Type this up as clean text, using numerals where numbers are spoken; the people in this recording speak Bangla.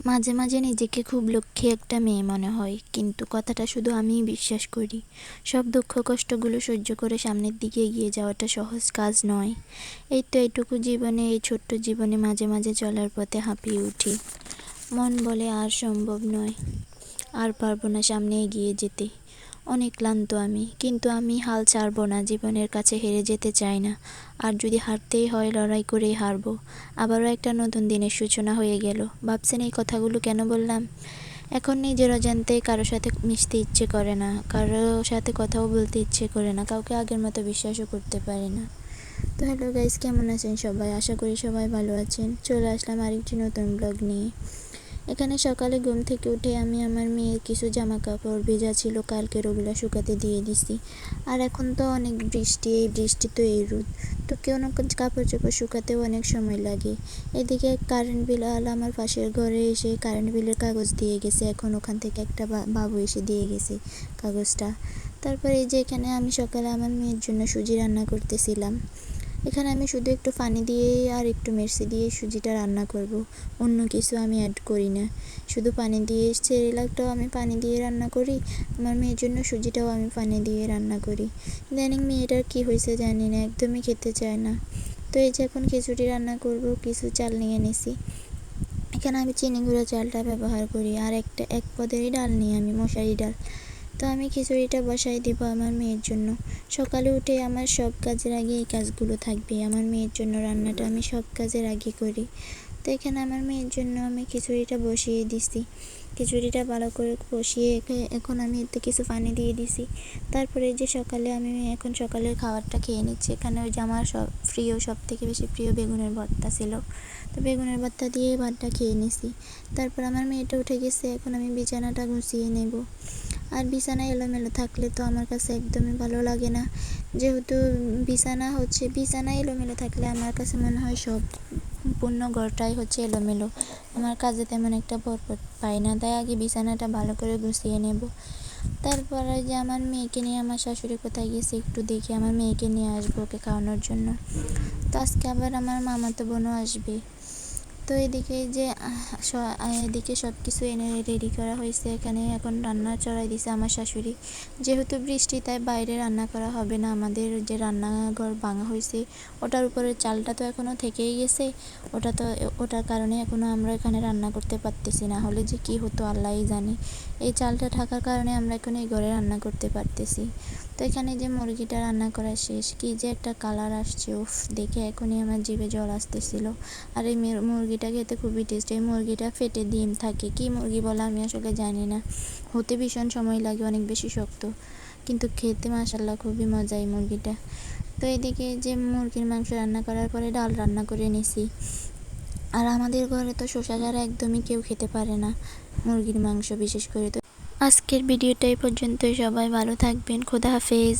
মাঝে মাঝে নিজেকে খুব লক্ষ্মী একটা মেয়ে মনে হয়, কিন্তু কথাটা শুধু আমিই বিশ্বাস করি। সব দুঃখ কষ্টগুলো সহ্য করে সামনের দিকে এগিয়ে যাওয়াটা সহজ কাজ নয়। এই তো এইটুকু জীবনে, এই ছোট্ট জীবনে মাঝে মাঝে চলার পথে হাঁপিয়ে উঠি। মন বলে আর সম্ভব নয়, আর পারবো না সামনে এগিয়ে যেতে। অনেক ক্লান্ত আমি, কিন্তু আমি হাল ছাড়বো না, জীবনের কাছে হেরে যেতে চাই না। আর যদি হারতেই হয়, লড়াই করেই হারবো। আবারও একটা নতুন দিনের সূচনা হয়ে গেল। ভাবছেন এই কথাগুলো কেন বললাম? এখন নিজের অজান্তে কারোর সাথে মিশতে ইচ্ছে করে না, কারোর সাথে কথাও বলতে ইচ্ছে করে না, কাউকে আগের মতো বিশ্বাসও করতে পারি না। তো হ্যালো গাইস, কেমন আছেন সবাই? আশা করি সবাই ভালো আছেন। চলে আসলাম আরেকটি নতুন ব্লগ নিয়ে। এখানে সকালে ঘুম থেকে উঠে আমি আমার মেয়ের কিছু জামা কাপড় ভেজা ছিল কালকের, ওগুলো শুকাতে দিয়ে দিছি। আর এখন তো অনেক বৃষ্টি, এই বৃষ্টি তো এই রোদ, তো কোনো কাপড় চোপড় শুকাতেও অনেক সময় লাগে। এদিকে কারেন্ট বিল আলা আমার পাশের ঘরে এসে কারেন্ট বিলের কাগজ দিয়ে গেছে। এখন ওখান থেকে একটা বাবু এসে দিয়ে গেছে কাগজটা। তারপরে এই যে এখানে আমি সকালে আমার মেয়ের জন্য সুজি রান্না করতেছিলাম। এখানে আমি শুধু একটু পানি দিয়ে আর একটু মির্চি দিয়ে সুজিটা রান্না করব, অন্য কিছু আমি অ্যাড করি না। শুধু পানি দিয়ে, সেরেলাকটাও আমি পানি দিয়ে রান্না করি, আমার মেয়ের জন্য সুজিটাও আমি পানি দিয়ে রান্না করি। ইদানিং মেয়েটার কী হয়েছে জানি না, একদমই খেতে চায় না। তো এই যে এখন খিচুড়ি রান্না করব, কিছু চাল নিয়ে নিছি। এখানে আমি চিনি গুঁড়ো চালটা ব্যবহার করি, আর এক পদেরই ডাল নিই আমি, মশারি ডাল। তো আমি খিচুড়িটা বসাই দিব আমার মেয়ের জন্য। সকালে উঠে আমার সব কাজের আগে এই কাজগুলো থাকবে। আমার মেয়ের জন্য রান্নাটা আমি সব কাজের আগে করি। তো এখানে আমার মেয়ের জন্য আমি খিচুড়িটা বসিয়ে দিছি। খিচুড়িটা ভালো করে বসিয়ে এখন আমি এতে কিছু পানি দিয়ে দিছি। তারপরে যে সকালে আমি এখন সকালের খাবারটা খেয়ে নিচ্ছি। এখানে ওই যে আমার সব থেকে বেশি প্রিয় বেগুনের ভর্তা ছিল, তো বেগুনের ভর্তা দিয়ে ভাতটা খেয়ে নিছি। তারপর আমার মেয়েটা উঠে গেছে, এখন আমি বিছানাটা গুছিয়ে নেব। আর বিছানা এলোমেলো থাকলে তো আমার কাছে একদমই ভালো লাগে না। যেহেতু বিছানা এলোমেলো থাকলে আমার কাছে মনে হয় সম্পূর্ণ ঘরটাই হচ্ছে এলোমেলো। আমার কাজে তেমন একটা বরকত পাই না, তাই আগে বিছানাটা ভালো করে গুছিয়ে নেব। তারপরে যে আমার মেয়েকে নিয়ে আমার শাশুড়ি কোথায় গেছে একটু দেখে আমার মেয়েকে নিয়ে আসবো ওকে খাওয়ানোর জন্য। তো আজকে আবার আমার মামাতো বোনও আসবে। তো এদিকে সব কিছু এনে রেডি করা হয়েছে। এখানে এখন রান্না চড়াই দিছে আমার শাশুড়ি। যেহেতু বৃষ্টি, তাই বাইরে রান্না করা হবে না। আমাদের যে রান্নাঘর ভাঙা হয়েছে, ওটার উপরের চালটা তো এখনও থেকেই গেছে। ওটার কারণে এখনও আমরা এখানে রান্না করতে পারতেছি না, হলে যে কী হতো আল্লাহই জানে। এই চালটা থাকার কারণে আমরা এখন এই ঘরে রান্না করতে পারতেছি। তো এখানে যে মুরগিটা রান্না করা শেষ, কি যে একটা কালার আসছে, উফ, দেখে এখনই আমার জিভে জল আসতেছিল। আর এই মুরগিটা খেতে খুবই টেস্টি। এই মুরগিটা ফেটে ডিম থাকে, কি মুরগি বলে আমি আসলে জানি না। হতে ভীষণ সময় লাগে, অনেক বেশি শক্ত, কিন্তু খেতে মাশাআল্লাহ খুবই মজা এই মুরগিটা। তো এদিকে যে মুরগির মাংস রান্না করার পরে ডাল রান্না করে নিছি। আর আমাদের ঘরে তো শসা ছাড়া একদমই কেউ খেতে পারে না, মুরগির মাংস বিশেষ করে। তো আজকের ভিডিওটা এই পর্যন্তই। সবাই ভালো থাকবেন, খোদা হাফেজ।